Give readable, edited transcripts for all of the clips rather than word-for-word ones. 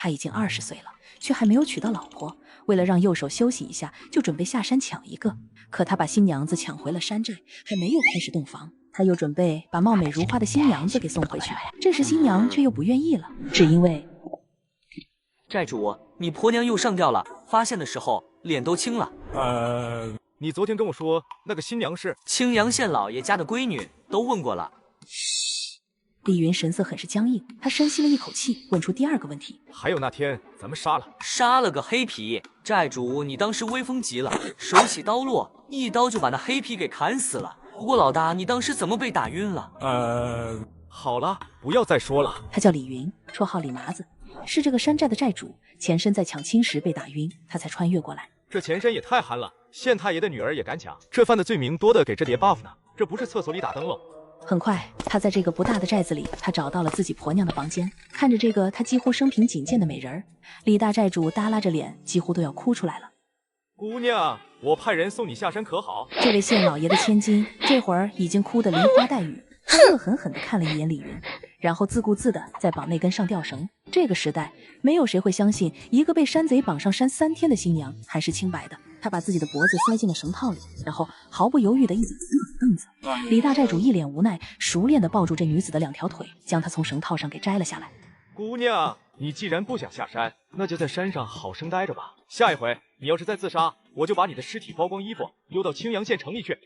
他已经20岁了，却还没有娶到老婆。为了让右手休息一下，就准备下山抢一个。可他把新娘子抢回了山寨，还没有开始洞房，他又准备把貌美如花的新娘子给送回去。这时新娘却又不愿意了，只因为寨主，你婆娘又上吊了，发现的时候脸都青了。你昨天跟我说那个新娘是青阳县老爷家的闺女，都问过了。李云神色很是僵硬，他深吸了一口气，问出第2个问题。还有那天咱们杀了个黑皮，寨主你当时威风极了，手起刀落，一刀就把那黑皮给砍死了。不过老大，你当时怎么被打晕了？好了，不要再说了。他叫李云，绰号李麻子，是这个山寨的寨主，前身在抢亲时被打晕，他才穿越过来。这前身也太憨了，县太爷的女儿也敢抢，这犯的罪名多的给这叠 buff 呢，这不是厕所里打灯笼。很快，他在这个不大的寨子里，他找到了自己婆娘的房间。看着这个他几乎生平仅见的美人儿，李大寨主耷拉着脸，几乎都要哭出来了。姑娘，我派人送你下山可好？这位县老爷的千金，这会儿已经哭得梨花带雨。他恶狠狠地看了一眼李云，然后自顾自地在绑那根上吊绳。这个时代，没有谁会相信一个被山贼绑上山3天的新娘还是清白的。他把自己的脖子塞进了绳套里，然后毫不犹豫地一脚踢凳子。李大寨主一脸无奈，熟练地抱住这女子的2条腿，将她从绳套上给摘了下来。姑娘，你既然不想下山，那就在山上好生待着吧。下一回你要是再自杀，我就把你的尸体剥光衣服丢到青阳县城里去。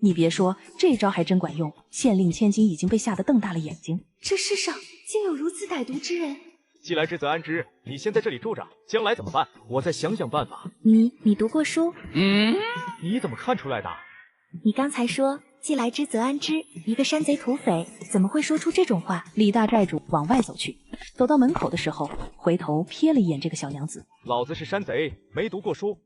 你别说，这招还真管用。县令千金已经被吓得瞪大了眼睛。这世上竟有如此歹毒之人！既来之则安之，你先在这里住着，将来怎么办？我再想想办法。你读过书？你怎么看出来的？你刚才说既来之则安之，一个山贼土匪怎么会说出这种话？李大寨主往外走去，走到门口的时候，回头瞥了一眼这个小娘子。老子是山贼，没读过书。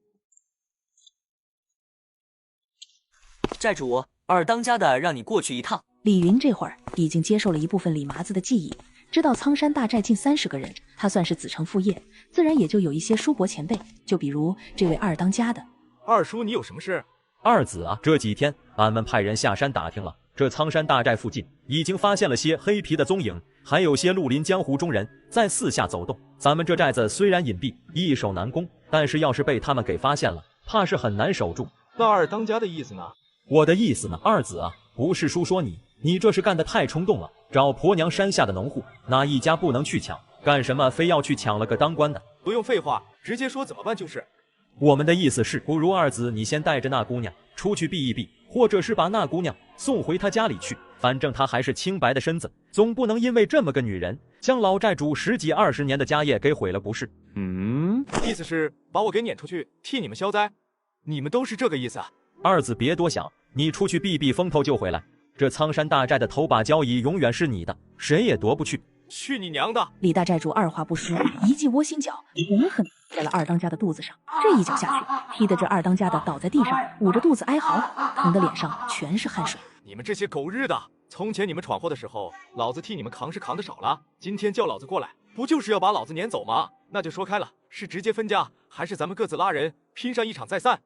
寨主，二当家的让你过去一趟。李云这会儿已经接受了一部分李麻子的记忆，知道苍山大寨近30个人，他算是子承父业，自然也就有一些叔伯前辈，就比如这位二当家的。二叔，你有什么事？二子啊，这几天俺们派人下山打听了，这苍山大寨附近已经发现了些黑皮的踪影，还有些绿林江湖中人在四下走动。咱们这寨子虽然隐蔽，易守难攻，但是要是被他们给发现了，怕是很难守住。那二当家的意思呢？我的意思呢，二子啊，不是叔说你这是干得太冲动了。找婆娘山下的农户，哪一家不能去抢？干什么非要去抢了个当官的？不用废话，直接说怎么办就是。我们的意思是，不如二子你先带着那姑娘出去避一避，或者是把那姑娘送回她家里去，反正她还是清白的身子，总不能因为这么个女人将老寨主10几20年的家业给毁了不是？意思是把我给撵出去替你们消灾？你们都是这个意思啊？二子别多想，你出去避避风头就回来，这苍山大寨的头把交椅永远是你的，谁也夺不去。去你娘的！李大寨主二话不说，一记窝心脚狠狠在了二当家的肚子上。这一脚下去，踢得这二当家的倒在地上，捂着肚子哀嚎，疼得脸上全是汗水。你们这些狗日的！从前你们闯祸的时候，老子替你们扛是扛的少了，今天叫老子过来，不就是要把老子撵走吗？那就说开了，是直接分家，还是咱们各自拉人拼上一场再散？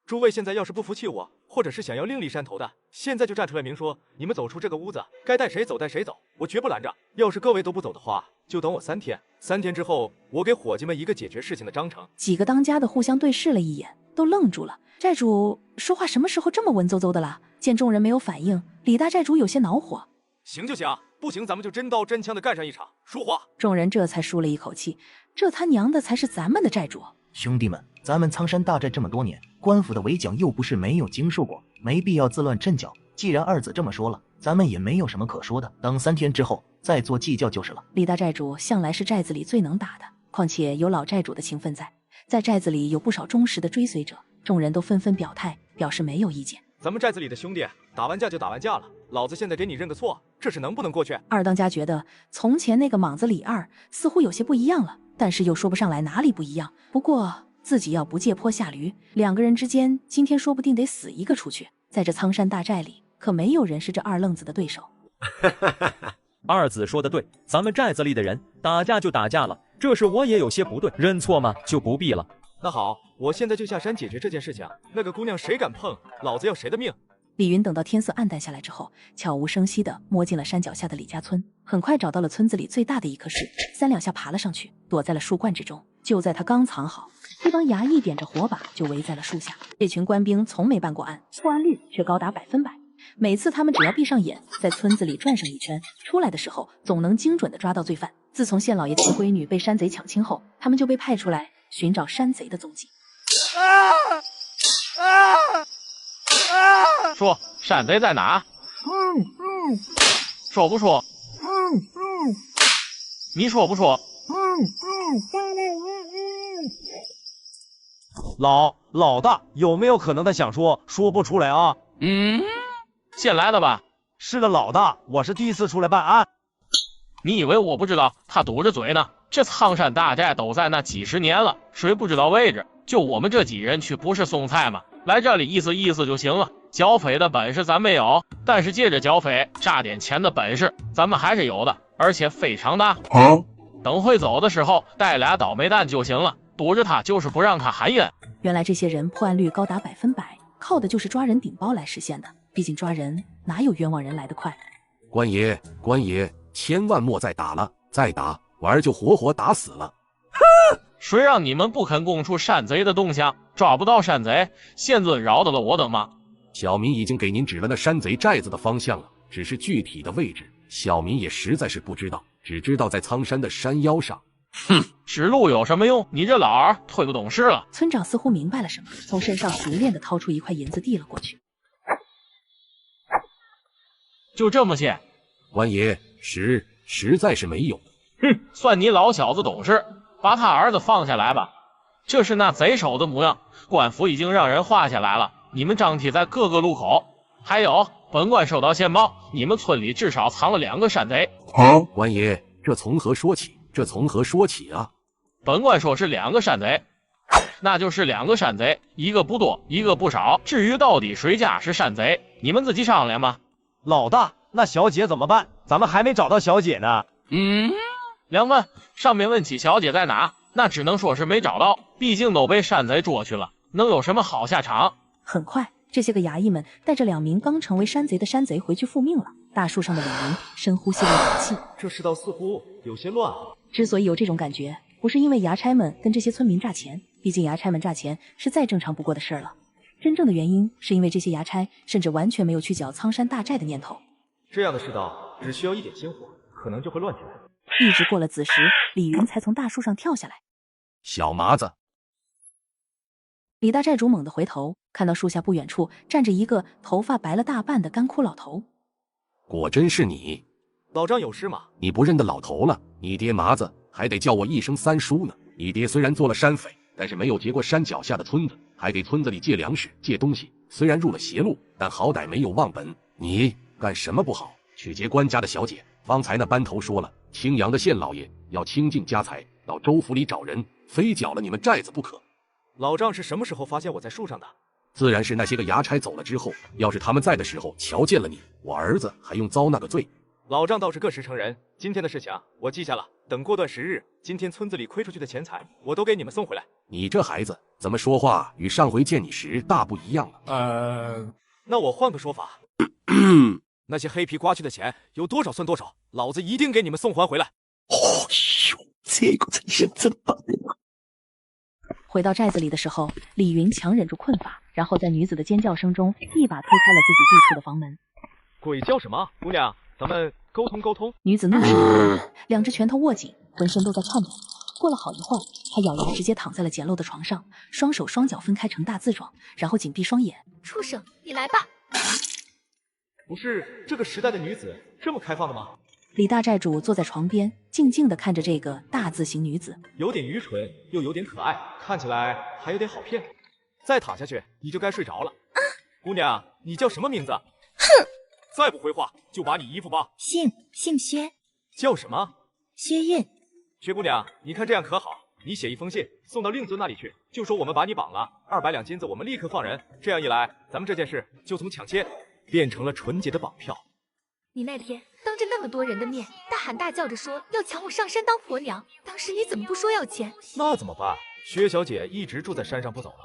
诸位现在要是不服气我，或者是想要另立山头的，现在就站出来明说，你们走出这个屋子，该带谁走带谁走，我绝不拦着。要是各位都不走的话，就等我3天，3天之后，我给伙计们一个解决事情的章程。几个当家的互相对视了一眼，都愣住了。寨主说话什么时候这么文绉绉的了？见众人没有反应，李大寨主有些恼火。行就行，不行咱们就真刀真枪的干上一场，说话。众人这才舒了一口气，这他娘的才是咱们的寨主。兄弟们，咱们苍山大寨这么多年，官府的围剿又不是没有经受过，没必要自乱阵脚。既然二子这么说了，咱们也没有什么可说的，等3天之后再做计较就是了。李大寨主向来是寨子里最能打的，况且有老寨主的情分在寨子里有不少忠实的追随者，众人都纷纷表态，表示没有意见。咱们寨子里的兄弟打完架就打完架了，老子现在给你认个错，这事能不能过去？二当家觉得从前那个莽子李二似乎有些不一样了，但是又说不上来哪里不一样。不过自己要不借坡下驴，两个人之间今天说不定得死一个出去。在这苍山大寨里，可没有人是这二愣子的对手。二子说的对，咱们寨子里的人打架就打架了，这事我也有些不对，认错嘛就不必了。那好，我现在就下山解决这件事情。那个姑娘谁敢碰，老子要谁的命。李云等到天色暗淡下来之后，悄无声息地摸进了山脚下的李家村，很快找到了村子里最大的一棵树，3两下爬了上去，躲在了树冠之中。就在他刚藏好，一帮衙役点着火把就围在了树下。这群官兵从没办过案，破案率却高达100%。每次他们只要闭上眼，在村子里转上一圈，出来的时候总能精准地抓到罪犯。自从县老爷妻闺女被山贼抢亲后，他们就被派出来寻找山贼的踪迹。说山贼在哪？说不说？你说不说？老大，有没有可能他想说不出来啊？新来的吧？是的，老大，我是第一次出来办案。你以为我不知道他堵着嘴呢？这苍山大寨都在那几十年了，谁不知道位置？就我们这几人去不是送菜吗？来这里意思意思就行了。剿匪的本事咱没有，但是借着剿匪榨点钱的本事咱们还是有的，而且非常大。等会走的时候带俩倒霉蛋就行了，堵着他就是不让他含冤。原来这些人破案率高达100%，靠的就是抓人顶包来实现的。毕竟抓人哪有冤枉人来得快？官爷，千万莫再打了，再打婉儿就活活打死了。谁让你们不肯供出山贼的动向？抓不到山贼，县尊饶得了我等吗？小民已经给您指了那山贼寨子的方向了，只是具体的位置，小民也实在是不知道，只知道在苍山的山腰上。指路有什么用？你这老儿忒不懂事了。村长似乎明白了什么，从身上熟练地掏出1块银子递了过去。就这么些？官爷，实在是没有。算你老小子懂事，把他儿子放下来吧。这是那贼首的模样，官府已经让人画下来了，你们张贴在各个路口。还有，本官收到线报，你们村里至少藏了2个山贼。官爷，这从何说起啊？本官说是2个山贼，那就是2个山贼，一个不多，一个不少。至于到底谁家是山贼，你们自己商量吧。老大，那小姐怎么办？咱们还没找到小姐呢。两问，上面问起小姐在哪，那只能说是没找到，毕竟都被山贼捉去了，能有什么好下场？很快，这些个衙役们带着2名刚成为山贼的山贼回去复命了。大树上的李云深呼吸了一口气，这世道似乎有些乱。之所以有这种感觉，不是因为衙差们跟这些村民诈钱，毕竟衙差们诈钱是再正常不过的事了。真正的原因是因为这些衙差甚至完全没有去剿苍山大寨的念头。这样的世道只需要一点星火，可能就会乱起来。一直过了子时，李云才从大树上跳下来。小麻子，李大寨主猛地回头，看到树下不远处站着一个头发白了大半的干枯老头。果真是你？老张有事吗？你不认得老头了？你爹麻子还得叫我一声三叔呢。你爹虽然做了山匪，但是没有劫过山脚下的村子，还给村子里借粮食借东西，虽然入了邪路，但好歹没有忘本。你干什么不好？去劫官家的小姐。方才那班头说了，青阳的县老爷要清尽家财，到州府里找人，非剿了你们寨子不可。老张是什么时候发现我在树上的？自然是那些个衙差走了之后，要是他们在的时候瞧见了你，我儿子还用遭那个罪。老张倒是个实诚人，今天的事情我记下了，等过段时日，今天村子里亏出去的钱财我都给你们送回来。你这孩子怎么说话与上回见你时大不一样了？那我换个说法。那些黑皮刮去的钱有多少算多少，老子一定给你们送还回来。这个才是真棒啊！回到寨子里的时候，李云强忍住困乏，然后在女子的尖叫声中一把推开了自己住处的房门。鬼叫什么？姑娘，咱们沟通沟通。女子怒视李云，2只拳头握紧，浑身都在颤抖。过了好一会儿，她咬牙直接躺在了简陋的床上，双手双脚分开成大字状，然后紧闭双眼。畜生，你来吧。不是这个时代的女子这么开放的吗？李大寨主坐在床边，静静地看着这个大字形女子，有点愚蠢，又有点可爱，看起来还有点好骗。再躺下去，你就该睡着了。姑娘，你叫什么名字？哼！再不回话，就把你衣服扒。姓薛。叫什么？薛韵。薛姑娘，你看这样可好？你写一封信送到令尊那里去，就说我们把你绑了，200两金子，我们立刻放人。这样一来，咱们这件事就从抢劫变成了纯洁的绑票。你那天当着那么多人的面大喊大叫着说要抢我上山当婆娘，当时你怎么不说要钱？那怎么办？薛小姐一直住在山上不走了。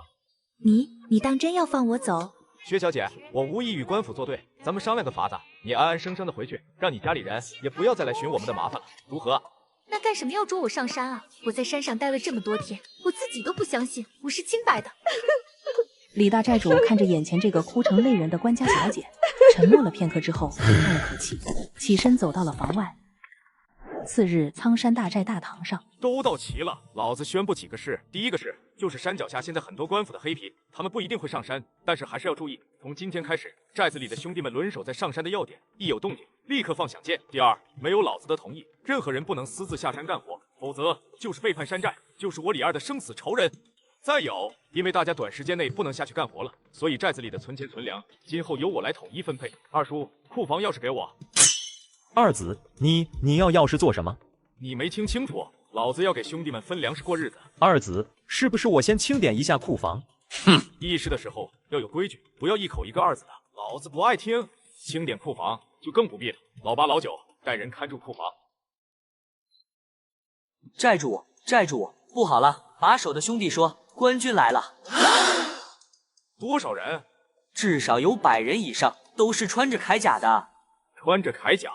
你当真要放我走？薛小姐，我无意与官府作对，咱们商量个法子，你安安生生的回去，让你家里人也不要再来寻我们的麻烦了，如何？那干什么要捉我上山啊？我在山上待了这么多天，我自己都不相信我是清白的。李大寨主看着眼前这个哭成泪人的官家小姐，沉默了片刻之后，叹了口气，起身走到了房外。次日，苍山大寨大堂上，都到齐了，老子宣布几个事。第一个事就是山脚下现在很多官府的黑皮，他们不一定会上山，但是还是要注意，从今天开始，寨子里的兄弟们轮守在上山的要点，一有动静立刻放响箭。第二，没有老子的同意，任何人不能私自下山干活，否则就是背叛山寨，就是我李二的生死仇人。再有，因为大家短时间内不能下去干活了，所以寨子里的存钱存粮今后由我来统一分配。二叔，库房钥匙给我。二子，你要钥匙做什么？你没听清楚，老子要给兄弟们分粮食过日子。二子，是不是我先清点一下库房？哼，议事的时候要有规矩，不要一口一个二子的，老子不爱听。清点库房就更不必了，老八老九带人看住库房。寨主，不好了！把守的兄弟说，官军来了。多少人？至少有100人以上，都是穿着铠甲的。穿着铠甲？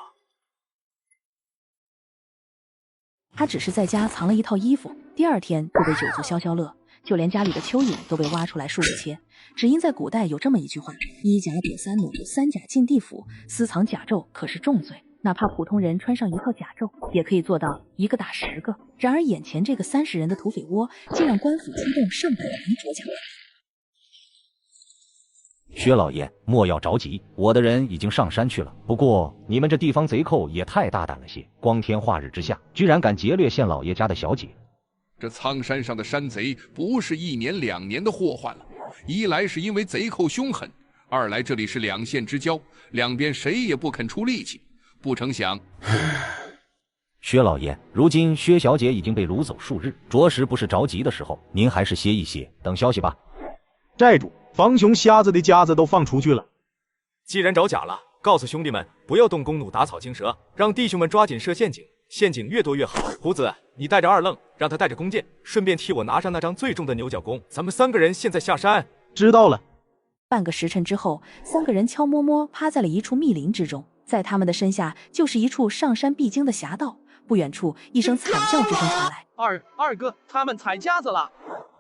他只是在家藏了一套衣服，第二天就被酒足消消乐，就连家里的蚯蚓都被挖出来数着切。只因在古代有这么一句话：衣甲躲三弩，三甲进地府，私藏甲胄可是重罪。哪怕普通人穿上一套甲胄，也可以做到一个打10个。然而眼前这个30人的土匪窝，竟让官府出动上百人着甲。薛老爷，莫要着急，我的人已经上山去了。不过你们这地方贼寇也太大胆了些，光天化日之下，居然敢劫掠县老爷家的小姐。这苍山上的山贼不是1年2年的祸患了，一来是因为贼寇凶狠，二来这里是2县之交，两边谁也不肯出力气。不成想，薛老爷，如今薛小姐已经被掳走数日，着实不是着急的时候，您还是歇一歇，等消息吧。寨主，房熊瞎子的家子都放出去了。既然着甲了，告诉兄弟们不要动弓弩打草惊蛇，让弟兄们抓紧设陷阱，陷阱越多越好。胡子，你带着二愣，让他带着弓箭，顺便替我拿上那张最重的牛角弓。咱们3个人现在下山。知道了。半个时辰之后，3个人悄摸摸趴在了一处密林之中，在他们的身下就是一处上山必经的峡道。不远处，一声惨叫之声传来：“二哥，他们踩架子了！”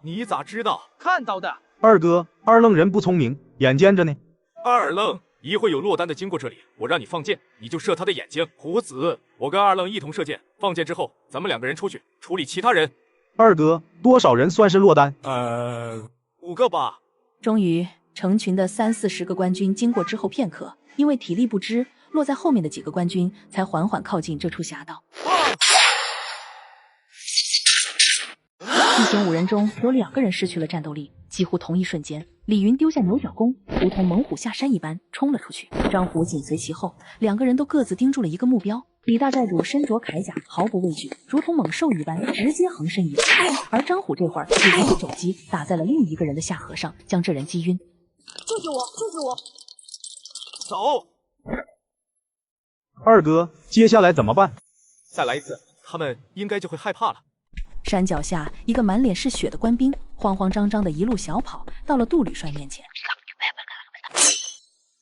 你咋知道？看到的。二哥，二愣人不聪明，眼尖着呢。二愣，一会有落单的经过这里，我让你放箭，你就射他的眼睛。胡子，我跟二愣一同射箭，放箭之后，咱们2个人出去处理其他人。二哥，多少人算是落单？5个吧。终于，成群的30-40个官军经过之后片刻，因为体力不支，落在后面的几个官军才缓缓靠近这处峡道。一行5人中有2个人失去了战斗力，几乎同一瞬间，李云丢下牛角弓，如同猛虎下山一般冲了出去。张虎紧随其后，2个人都各自盯住了一个目标。李大寨主身着铠甲，毫不畏惧，如同猛兽一般，直接横身一击。而张虎这会儿已经用肘击打在了另一个人的下颌上，将这人击晕。救救我！救救我！走。二哥，接下来怎么办？再来一次，他们应该就会害怕了。山脚下，一个满脸是血的官兵慌慌张张的一路小跑到了杜吕帅面前。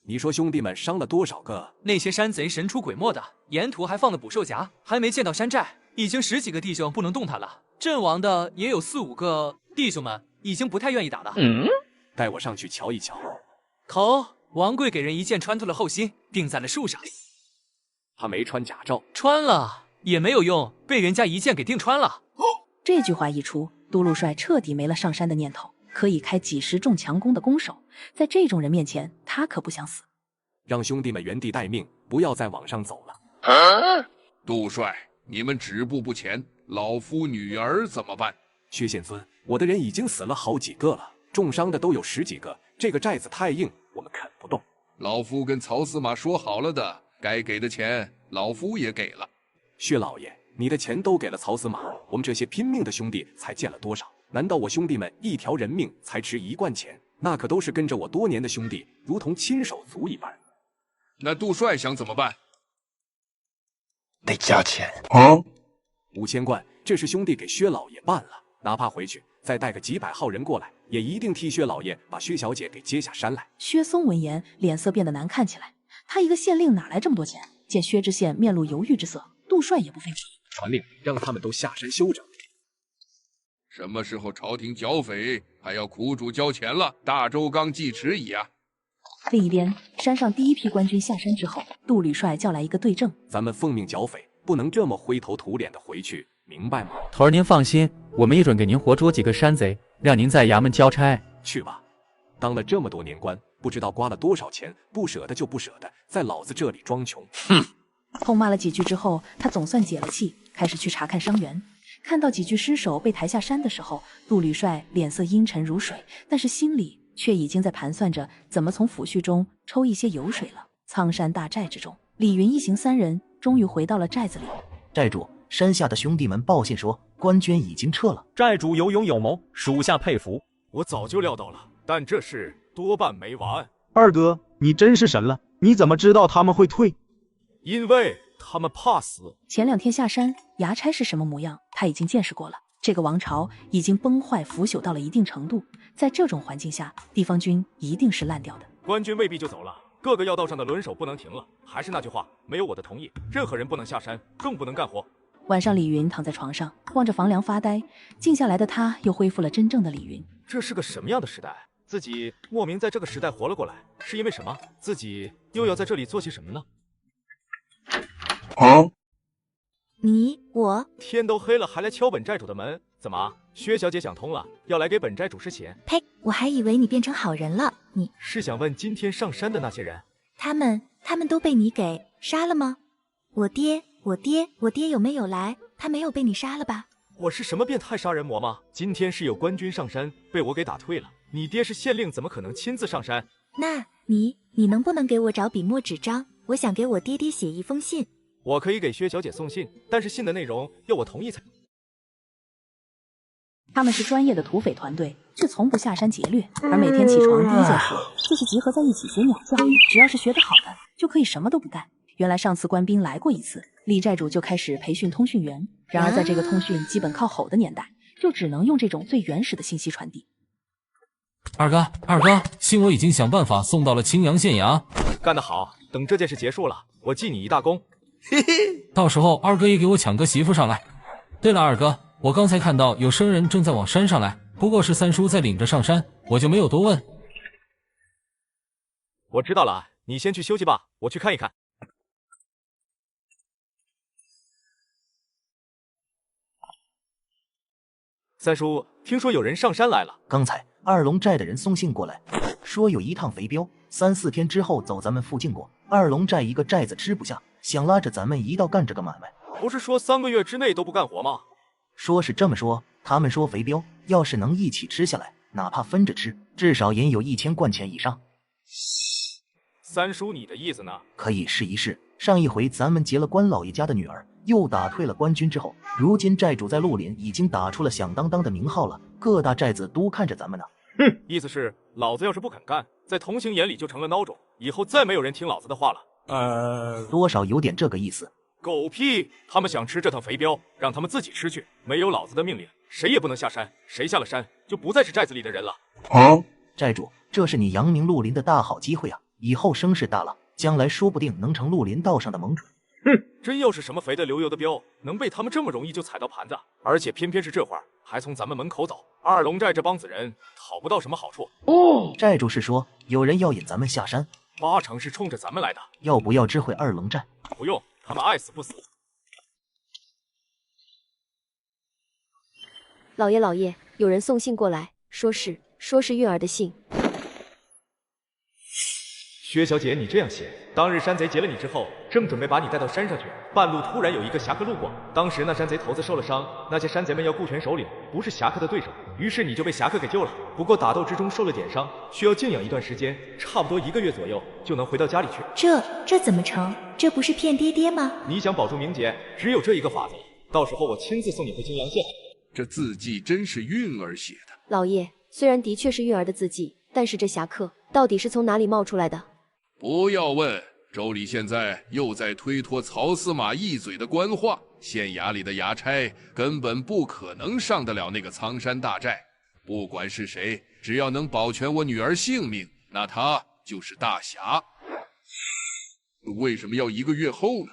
你说兄弟们伤了多少个？那些山贼神出鬼没的，沿途还放了捕兽夹，还没见到山寨，已经10几个弟兄不能动弹了。阵亡的也有4-5个，弟兄们已经不太愿意打了。带我上去瞧一瞧。口，王贵给人一剑穿透了后心，钉在了树上。他没穿甲胄，穿了也没有用，被人家一剑给钉穿了。这句话一出，都路帅彻底没了上山的念头。可以开几10重强弓的弓手，在这种人面前，他可不想死。让兄弟们原地待命，不要再往上走了。杜帅，你们止步不前，老夫女儿怎么办？薛县孙，我的人已经死了好几个了，重伤的都有10几个，这个寨子太硬，我们啃不动。老夫跟曹司马说好了的，该给的钱，老夫也给了。薛老爷，你的钱都给了曹司马，我们这些拼命的兄弟才见了多少？难道我兄弟们一条人命才值1贯钱？那可都是跟着我多年的兄弟，如同亲手足一般。那杜帅想怎么办？得加钱。5000贯，这是兄弟给薛老爷办了，哪怕回去再带个几百号人过来，也一定替薛老爷把薛小姐给接下山来。薛松闻言，脸色变得难看起来。他一个县令哪来这么多钱？见薛知县面露犹豫之色，杜帅也不废话，传令让他们都下山休整。什么时候朝廷剿匪还要苦主交钱了？大周纲计迟矣啊！另一边，山上第一批官军下山之后，杜旅帅叫来一个对证：咱们奉命剿匪，不能这么灰头土脸的回去，明白吗？头儿您放心，我们一准给您活捉几个山贼，让您在衙门交差。去吧，当了这么多年官，不知道刮了多少钱，不舍得就不舍得，在老子这里装穷。哼！痛骂了几句之后，他总算解了气，开始去查看伤员。看到几具尸首被抬下山的时候，杜旅帅脸色阴沉如水，但是心里却已经在盘算着怎么从抚恤中抽一些油水了。苍山大寨之中，李云一行3人终于回到了寨子里。寨主，山下的兄弟们报信说，官军已经撤了。寨主有勇有谋，属下佩服。我早就料到了，但这事多半没完。二哥，你真是神了！你怎么知道他们会退？因为他们怕死。前2天下山，衙差是什么模样，他已经见识过了。这个王朝已经崩坏腐朽到了一定程度，在这种环境下，地方军一定是烂掉的。官军未必就走了，各个要道上的轮手不能停了。还是那句话，没有我的同意，任何人不能下山，更不能干活。晚上，李云躺在床上，望着房梁发呆。静下来的他，又恢复了真正的李云。这是个什么样的时代？自己莫名在这个时代活了过来，是因为什么？自己又要在这里做些什么呢？我天都黑了还来敲本寨主的门，怎么？薛小姐想通了，要来给本寨主施钱？呸！我还以为你变成好人了。你是想问今天上山的那些人，他们都被你给杀了吗？我爹有没有来？他没有被你杀了吧？我是什么变态杀人魔吗？今天是有官军上山，被我给打退了。你爹是县令，怎么可能亲自上山？那你能不能给我找笔墨纸张？我想给我爹爹写一封信。我可以给薛小姐送信，但是信的内容要我同意才。他们是专业的土匪团队，却从不下山劫掠，而每天起床第一件事就是集合在一起学鸟叫。只要是学得好的，就可以什么都不干。原来上次官兵来过一次，李寨主就开始培训通讯员。然而在这个通讯基本靠吼的年代，就只能用这种最原始的信息传递。二哥，信我已经想办法送到了青阳县衙。干得好，等这件事结束了，我记你一大功。嘿嘿，到时候二哥也给我抢个媳妇上来。对了，二哥，我刚才看到有生人正在往山上来，不过是三叔在领着上山，我就没有多问。我知道了，你先去休息吧，我去看一看。三叔，听说有人上山来了。刚才二龙寨的人送信过来，说有一趟肥镖，3、4天之后走咱们附近过。二龙寨一个寨子吃不下，想拉着咱们一道干这个买卖。不是说3个月之内都不干活吗？说是这么说，他们说肥镖要是能一起吃下来，哪怕分着吃，至少也有1000贯钱以上。三叔，你的意思呢？可以试一试。上一回咱们劫了关老爷家的女儿，又打退了官军之后，如今寨主在绿林已经打出了响当当的名号了，各大寨子都看着咱们呢。哼，意思是老子要是不肯干，在同行眼里就成了孬种，以后再没有人听老子的话了。多少有点这个意思。狗屁！他们想吃这趟肥镖，让他们自己吃去，没有老子的命令，谁也不能下山。谁下了山，就不再是寨子里的人了。寨主，这是你扬名绿林的大好机会啊！以后声势大了，将来说不定能成绿林道上的盟主。哼，真要是什么肥的流油的镖，能被他们这么容易就踩到盘子？而且偏偏是这会儿，还从咱们门口走。二龙寨这帮子人讨不到什么好处。寨主是说有人要引咱们下山，8成是冲着咱们来的。要不要知会二龙寨？不用，他们爱死不死。老爷，有人送信过来，说是韵儿的信。薛小姐，你这样写，当日山贼劫了你之后，正准备把你带到山上去，半路突然有一个侠客路过，当时那山贼头子受了伤，那些山贼们要顾全首领，不是侠客的对手，于是你就被侠客给救了。不过打斗之中受了点伤，需要静养一段时间，差不多1个月左右就能回到家里去。这怎么成？这不是骗爹爹吗？你想保住名节，只有这一个法子，到时候我亲自送你回青阳县。这字迹真是韵儿写的。老爷，虽然的确是韵儿的字迹，但是这侠客到底是从哪里冒出来的？不要问，州里现在又在推脱曹司马一嘴的官话，县衙里的衙差根本不可能上得了那个苍山大寨。不管是谁，只要能保全我女儿性命，那他就是大侠。为什么要1个月后呢？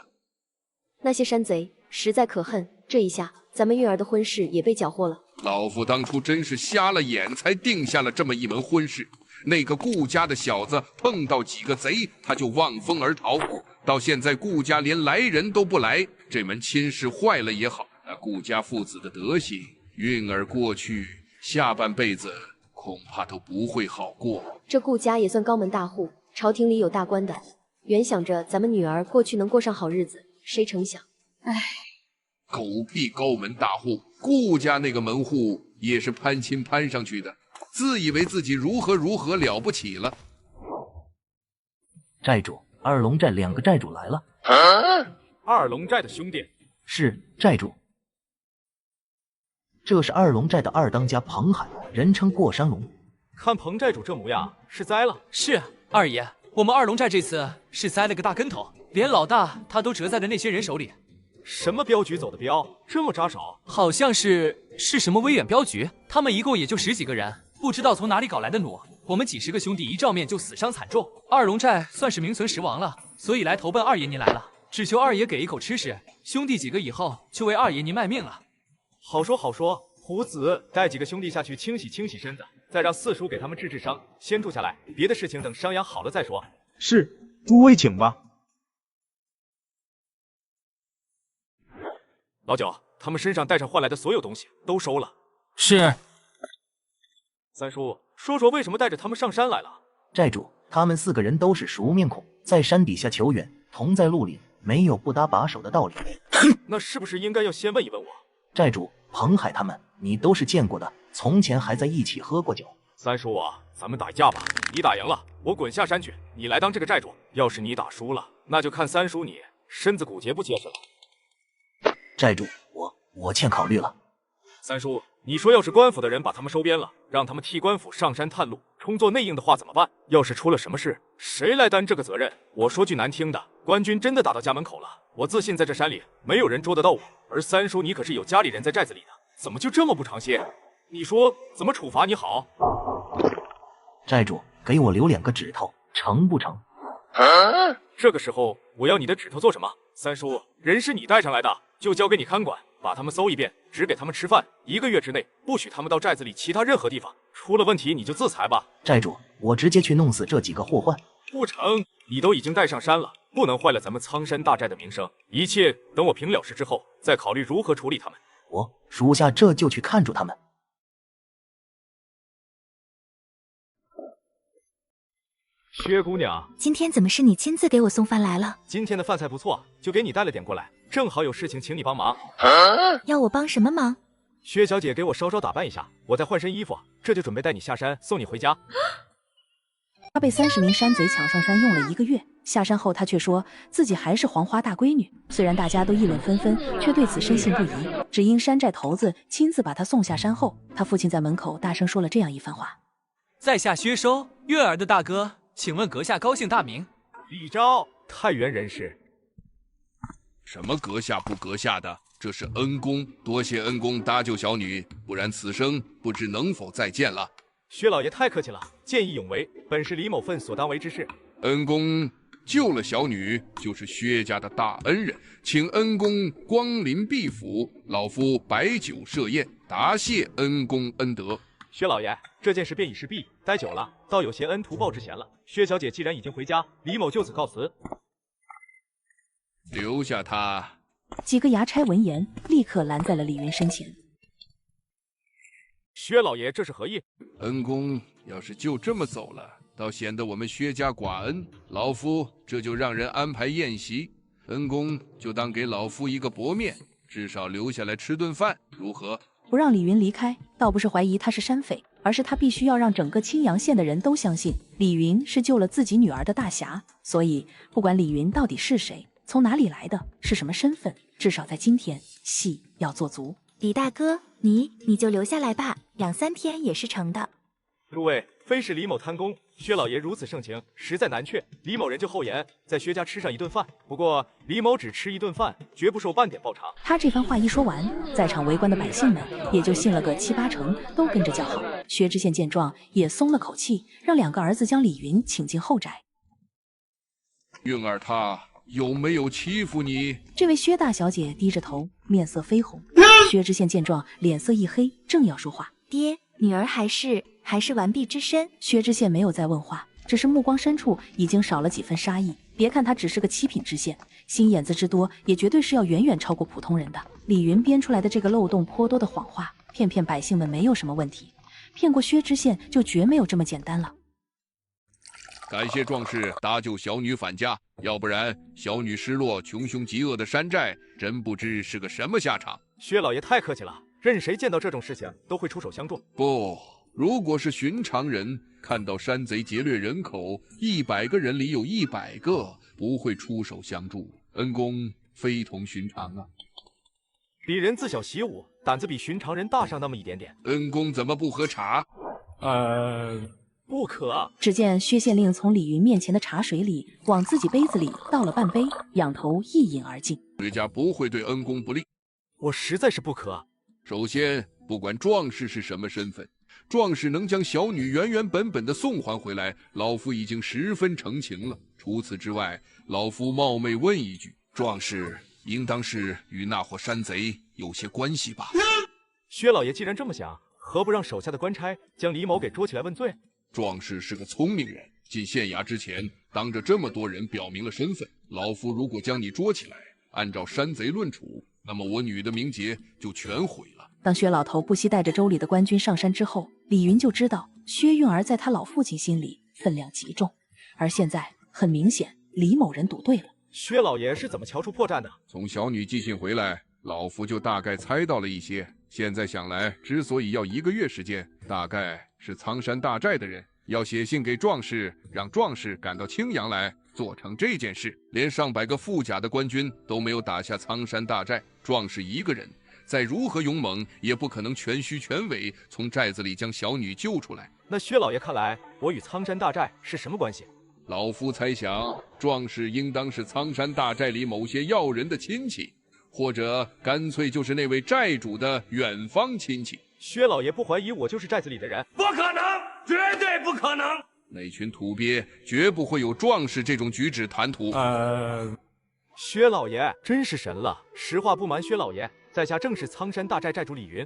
那些山贼实在可恨，这一下咱们韵儿的婚事也被缴获了。老夫当初真是瞎了眼，才定下了这么一门婚事。那个顾家的小子碰到几个贼，他就望风而逃。到现在顾家连来人都不来，这门亲事坏了也好。那顾家父子的德行，韵儿过去下半辈子恐怕都不会好过。这顾家也算高门大户，朝廷里有大官的。原想着咱们女儿过去能过上好日子，谁成想，唉，狗屁高门大户，顾家那个门户也是攀亲攀上去的，自以为自己如何了不起了。寨主，二龙寨2个寨主来了。二龙寨的兄弟。是，寨主。这是二龙寨的二当家彭海，人称过山龙。看彭寨主这模样，是栽了。是，二爷，我们二龙寨这次是栽了个大跟头，连老大他都折在了那些人手里。什么镖局走的镖，这么扎手？好像是什么威远镖局，他们一共也就10几个人，不知道从哪里搞来的弩。我们几10个兄弟一照面就死伤惨重，二龙寨算是名存实亡了，所以来投奔二爷您来了，只求二爷给一口吃食，兄弟几个以后就为二爷您卖命了。好说好说，胡子带几个兄弟下去清洗身子，再让四叔给他们治伤，先住下来，别的事情等伤养好了再说。是，诸位请吧。老九，他们身上带上换来的所有东西都收了。是。三叔，说说为什么带着他们上山来了？寨主，他们4个人都是熟面孔，在山底下求援，同在绿林，没有不搭把手的道理。那是不是应该要先问一问我？寨主，彭海他们你都是见过的，从前还在一起喝过酒。三叔啊，咱们打一架吧，你打赢了，我滚下山去，你来当这个寨主。要是你打输了，那就看三叔你身子骨结不结实了。寨主，我欠考虑了。三叔，你说要是官府的人把他们收编了，让他们替官府上山探路，充作内应的话怎么办？要是出了什么事，谁来担这个责任？我说句难听的，官军真的打到家门口了，我自信在这山里没有人捉得到我。而三叔你可是有家里人在寨子里的，怎么就这么不长心？你说怎么处罚你好？寨主，给我留2个指头，成不成？这个时候我要你的指头做什么？三叔，人是你带上来的，就交给你看管，把他们搜一遍，只给他们吃饭，1个月之内不许他们到寨子里其他任何地方，出了问题你就自裁吧。寨主，我直接去弄死这几个祸患。不成，你都已经带上山了，不能坏了咱们苍山大寨的名声。一切等我平了事之后，再考虑如何处理他们。我属下这就去看住他们。薛姑娘，今天怎么是你亲自给我送饭来了？今天的饭菜不错，就给你带了点过来，正好有事情请你帮忙。要我帮什么忙？薛小姐给我稍稍打扮一下，我再换身衣服，这就准备带你下山送你回家。他被30名山贼抢上山用了1个月，下山后他却说自己还是黄花大闺女。虽然大家都议论纷纷，却对此深信不疑。只因山寨头子亲自把他送下山后，他父亲在门口大声说了这样一番话：在下薛收，月儿的大哥，请问阁下高姓大名？李昭，太原人士。什么阁下不阁下的？这是恩公，多谢恩公搭救小女，不然此生不知能否再见了。薛老爷太客气了，见义勇为，本是李某份所当为之事。恩公救了小女，就是薛家的大恩人，请恩公光临毕府，老夫摆酒设宴，答谢恩公恩德。薛老爷，这件事便已是毕，待久了，倒有些恩图报之嫌了。薛小姐既然已经回家，李某就此告辞。留下他。几个衙差闻言，立刻拦在了李云身前。薛老爷，这是何意？恩公要是就这么走了，倒显得我们薛家寡恩。老夫这就让人安排宴席，恩公就当给老夫一个薄面，至少留下来吃顿饭，如何？不让李云离开，倒不是怀疑他是山匪，而是他必须要让整个青阳县的人都相信李云是救了自己女儿的大侠。所以，不管李云到底是谁，从哪里来的，是什么身份，至少在今天，戏要做足。李大哥，你就留下来吧，2、3天也是成的。诸位，非是李某贪功，薛老爷如此盛情，实在难却。李某人就厚颜，在薛家吃上一顿饭。不过李某只吃一顿饭，绝不受半点报偿。他这番话一说完，在场围观的百姓们也就信了个7、8成，都跟着叫好。薛知县见状也松了口气，让2个儿子将李云请进后宅。云儿她有没有欺负你？这位薛大小姐低着头，面色绯红。薛知县见状，脸色一黑，正要说话，爹，女儿还是完璧之身。薛知县没有再问话，只是目光深处已经少了几分杀意。别看他只是个7品知县，心眼子之多，也绝对是要远远超过普通人的。李云编出来的这个漏洞颇多的谎话，骗百姓们没有什么问题，骗过薛知县就绝没有这么简单了。感谢壮士搭救小女返家，要不然小女失落、穷凶极恶的山寨，真不知是个什么下场。薛老爷太客气了，任谁见到这种事情都会出手相助。不，如果是寻常人，看到山贼劫掠人口，100个人里有100个不会出手相助。恩公非同寻常啊！鄙人自小习武，胆子比寻常人大上那么一点点。恩公怎么不喝茶？不可。只见薛县令从李云面前的茶水里往自己杯子里倒了半杯，仰头一饮而尽。薛家不会对恩公不利。我实在是不可。首先，不管壮士是什么身份，壮士能将小女原本的送还回来，老夫已经十分成情了。除此之外，老夫冒昧问一句，壮士应当是与那伙山贼有些关系吧？薛老爷既然这么想，何不让手下的官差将李某给捉起来问罪？壮士是个聪明人，进县衙之前，当着这么多人表明了身份。老夫如果将你捉起来，按照山贼论处，那么我女的名节就全毁了。当薛老头不惜带着州里的官军上山之后，李云就知道薛韵儿在他老父亲心里分量极重，而现在很明显，李某人赌对了。薛老爷是怎么瞧出破绽的？从小女寄信回来，老夫就大概猜到了一些。现在想来，之所以要1个月时间，大概是苍山大寨的人要写信给壮士，让壮士赶到青阳来做成这件事。连上百个富甲的官军都没有打下苍山大寨，壮士一个人再如何勇猛，也不可能全虚全伪从寨子里将小女救出来。那薛老爷看来，我与苍山大寨是什么关系？老夫猜想，壮士应当是苍山大寨里某些要人的亲戚，或者干脆就是那位寨主的远方亲戚。薛老爷不怀疑我就是寨子里的人？不可能，绝对不可能！那群土鳖绝不会有壮士这种举止谈吐。薛老爷真是神了！实话不瞒薛老爷，在下正是苍山大寨寨主李云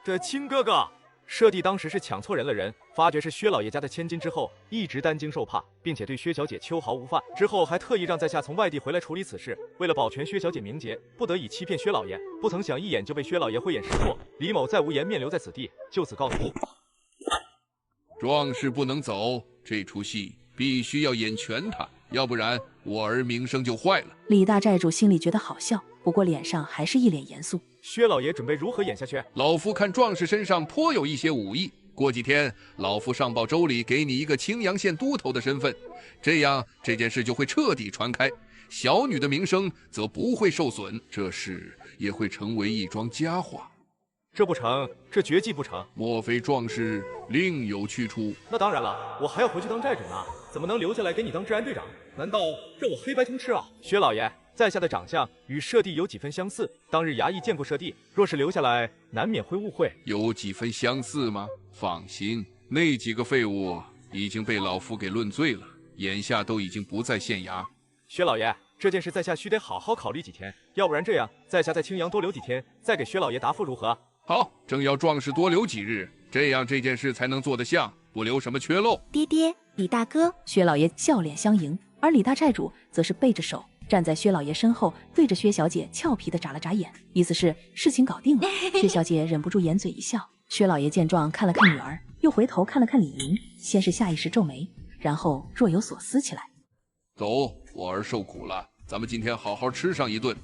的亲哥哥。舍弟当时是抢错人了人，发觉是薛老爷家的千金之后，一直担惊受怕，并且对薛小姐秋毫无犯。之后还特意让在下从外地回来处理此事，为了保全薛小姐名节，不得已欺骗薛老爷。不曾想一眼就被薛老爷慧眼识破，李某再无颜面留在此地，就此告辞。壮士不能走，这出戏必须要演全他，要不然我儿名声就坏了。李大寨主心里觉得好笑，不过脸上还是一脸严肃。薛老爷准备如何演下去？老夫看壮士身上颇有一些武艺，过几天老夫上报州里，给你一个青阳县都头的身份，这样这件事就会彻底传开，小女的名声则不会受损，这事也会成为一桩佳话。这不成，这绝技不成。莫非壮士另有去处？那当然了，我还要回去当寨主呢，怎么能留下来给你当治安队长？难道让我黑白通吃啊？薛老爷，在下的长相与舍弟有几分相似，当日衙役见过舍弟，若是留下来，难免会误会。有几分相似吗？放心，那几个废物已经被老夫给论罪了，眼下都已经不在县衙。薛老爷，这件事在下须得好好考虑几天，要不然这样，在下在青阳多留几天，再给薛老爷答复如何？好，正要壮士多留几日，这样这件事才能做得像，不留什么缺漏。爹爹，李大哥。薛老爷笑脸相迎，而李大寨主则是背着手站在薛老爷身后，对着薛小姐俏皮的眨了眨眼，意思是事情搞定了。薛小姐忍不住掩嘴一笑。薛老爷见状，看了看女儿，又回头看了看李云，先是下意识皱眉，然后若有所思起来。走，我儿受苦了，咱们今天好好吃上一顿，